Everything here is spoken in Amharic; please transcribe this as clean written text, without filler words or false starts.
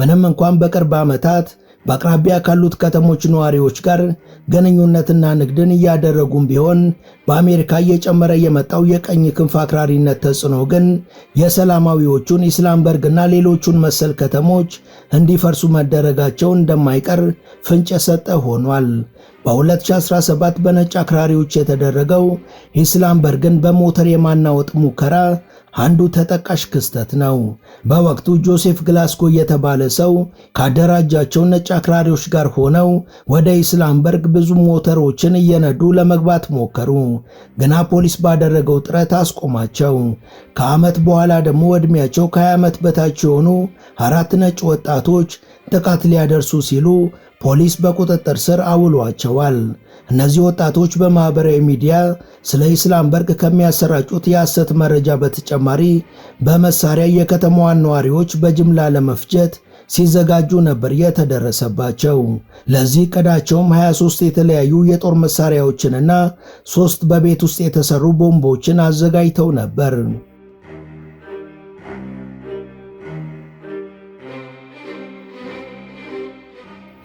ምንም እንኳን በቅርብ ዓመታት በአቅራቢያ ካሉት ከተሞች ነዋሪዎች ጋር ግንኙነትና ንግድን እያደረጉም ቢሆን በአሜሪካ እየጨመረ የመጣው የቀኝ ክንፍ አክራሪነት ተጽዕኖ ግን የሰላማዊዎቹን ኢስላምበርግና ሌሎቹን መሰል ከተሞች እንዲፈርሱ መደረጋቸው እንደማይቀር ፍንጭ የሰጠ ሆኗል። በ2017 በነጭ አክራሪዎች የተደረገው ኢስላምበርግን በሞተር የማናወጥ ሙከራ አንዱ ተጠቃሽ ክስተት ነው። በወቅቱ ጆሴፍ ግላስጎ የተባለ ሰው ካደራጃቸው ነጭ አክራሪዎች ጋር ሆነው ወደ ኢስላምበርግ ብዙ ሞተሮችን እየነዱ ለመግባት ሞከሩ። ግና ፖሊስ ባደረገው ጥረት አስቆማቸው። ከዓመት በኋላ ደግሞ ዕድሜያቸው ከ20 ዓመት በታች የሆኑ 4 ነጭ ወጣቶች ጥቃት ሊያደርሱ ሲሉ ፖሊስ በቁጥጥር ስር አውሏቸዋል። እነዚህ ወጣቶች በማህበራዊ ሚዲያ ስለ ኢስላምበርግ ከሚያሰራጩት የሐሰት መረጃ በተጨማሪ በመሳሪያ የከተማዋን ነዋሪዎች በጅምላ ለመፍጀት ሲዘጋጁ ነበር የተደረሰባቸው። ለዚህ ዕቅዳቸውም 23 የተለያዩ የጦር መሳሪያዎችንና 3 በቤት ውስጥ የተሰሩ ቦምቦችን አዘጋጅተው ነበር።